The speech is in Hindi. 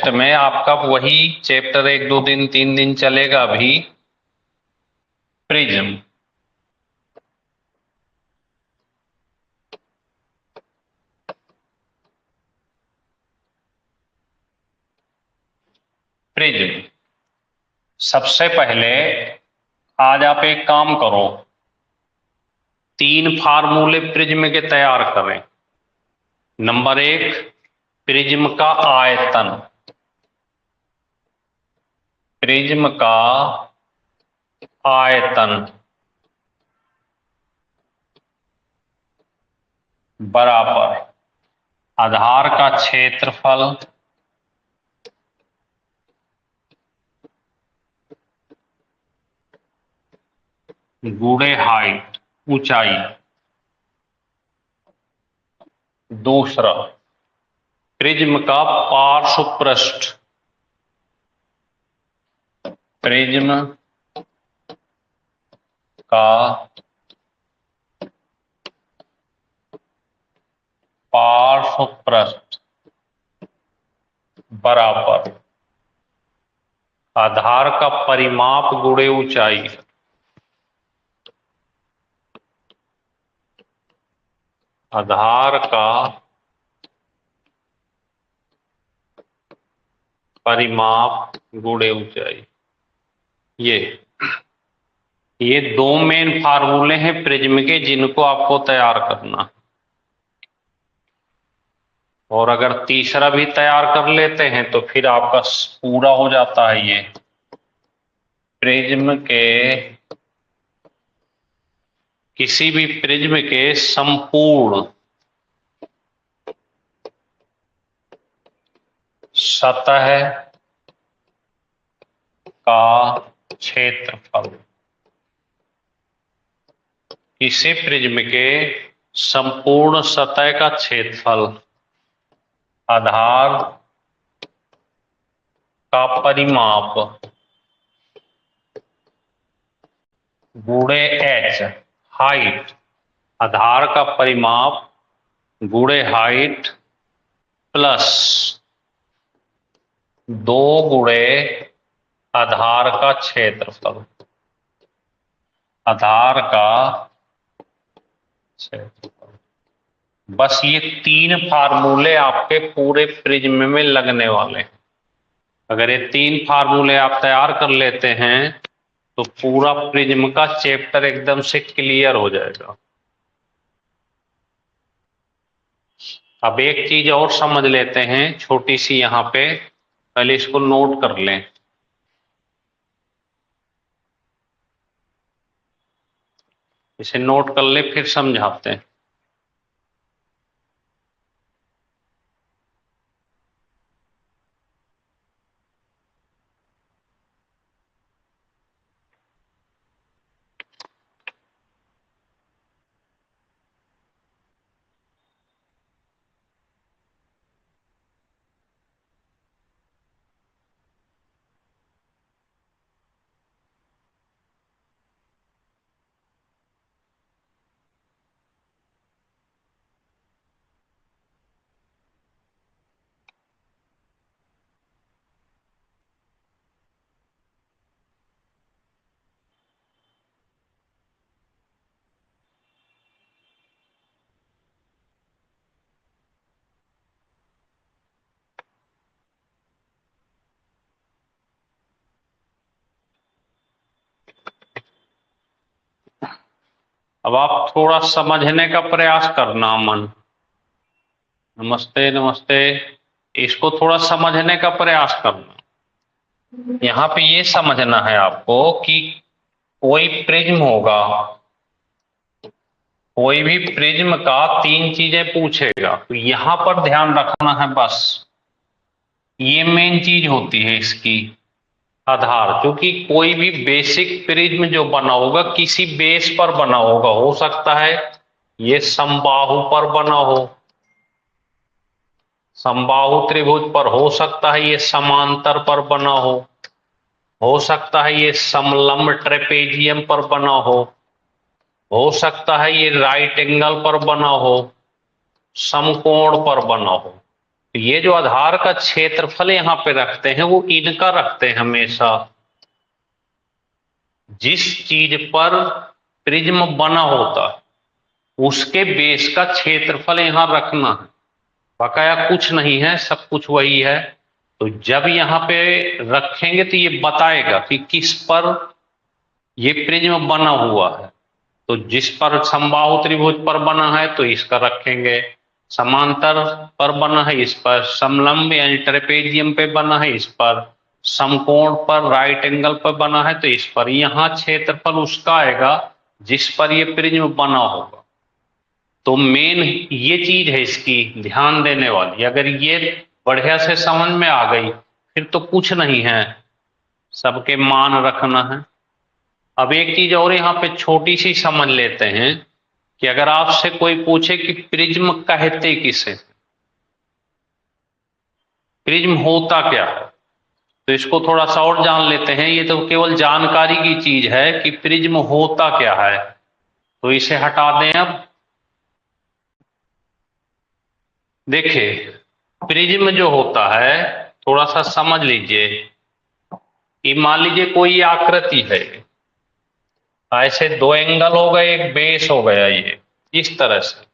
टेस्ट में आपका वही चैप्टर 1 2 दिन 3 दिन चलेगा अभी, प्रिज्म। प्रिज्म सबसे पहले आज आप एक काम करो, 3 फार्मूले प्रिज्म के तैयार करें। नंबर 1, प्रिज्म का आयतन। प्रिज्म का आयतन बराबर आधार का क्षेत्रफल गुणे हाइट, ऊंचाई। दूसरा, प्रिज्म का पार्श्व पृष्ठ। प्रिज्म का पार्श्व पृष्ठ बराबर आधार का परिमाप गुणे ऊंचाई। आधार का परिमाप गुणे ऊंचाई। ये 2 मेन फार्मूले हैं प्रिज्म के, जिनको आपको तैयार करना। और अगर तीसरा भी तैयार कर लेते हैं तो फिर आपका पूरा हो जाता है। ये प्रिज्म के, किसी भी प्रिज्म के संपूर्ण सतह का क्षेत्रफल। किसी प्रिज्म के संपूर्ण सतह का क्षेत्रफल आधार का परिमाप गुणे h, हाइट। आधार का परिमाप गुणे हाइट प्लस 2 गुणे आधार का क्षेत्रफल। आधार का क्षेत्रफल। बस ये 3 फार्मूले आपके पूरे प्रिज्म में लगने वाले हैं। अगर ये 3 फार्मूले आप तैयार कर लेते हैं तो पूरा प्रिज्म का चैप्टर एकदम से क्लियर हो जाएगा। अब एक चीज और समझ लेते हैं छोटी सी, यहां पे पहले इसको नोट कर लें। इसे नोट कर ले फिर समझाते हैं। अब आप थोड़ा समझने का प्रयास करना अमन। नमस्ते नमस्ते। इसको थोड़ा समझने का प्रयास करना। यहाँ पे ये समझना है आपको कि कोई प्रिज्म होगा, कोई भी प्रिज्म का 3 चीजें पूछेगा, तो यहां पर ध्यान रखना है। बस ये मेन चीज होती है इसकी, आधार। क्योंकि कोई भी बेसिक प्रिज्म जो बना होगा किसी बेस पर बना होगा। हो सकता है ये समबाहु पर बना हो, समबाहु त्रिभुज पर। हो सकता है ये समांतर पर बना हो सकता है ये समलंब ट्रेपेजियम पर बना हो सकता है ये राइट एंगल पर बना हो, समकोण पर बना हो। तो ये जो आधार का क्षेत्रफल यहाँ पे रखते हैं वो इनका रखते हैं हमेशा। जिस चीज पर प्रिज्म बना होता है उसके बेस का क्षेत्रफल यहां रखना है, बकाया कुछ नहीं है, सब कुछ वही है। तो जब यहाँ पे रखेंगे तो ये बताएगा कि किस पर ये प्रिज्म बना हुआ है। तो जिस पर समबाहु त्रिभुज पर बना है तो इसका रखेंगे, समांतर पर बना है इस पर, समलंब यानी ट्रेपेजियम पे बना है इस पर, समकोण पर राइट एंगल पर बना है तो इस पर। यहां क्षेत्रफल उसका आएगा जिस पर ये प्रिज्म बना होगा। तो मेन ये चीज है इसकी ध्यान देने वाली। अगर ये बढ़िया से समझ में आ गई फिर तो कुछ नहीं है, सबके मान रखना है। अब एक चीज और यहाँ पे छोटी सी समझ लेते हैं कि अगर आपसे कोई पूछे कि प्रिज्म कहते किसे, प्रिज्म होता क्या है, तो इसको थोड़ा सा और जान लेते हैं। ये तो केवल जानकारी की चीज है कि प्रिज्म होता क्या है, तो इसे हटा दें। अब देखिए प्रिज्म जो होता है थोड़ा सा समझ लीजिए कि मान लीजिए कोई आकृति है, ऐसे दो एंगल हो गए, एक बेस हो गया, ये इस तरह से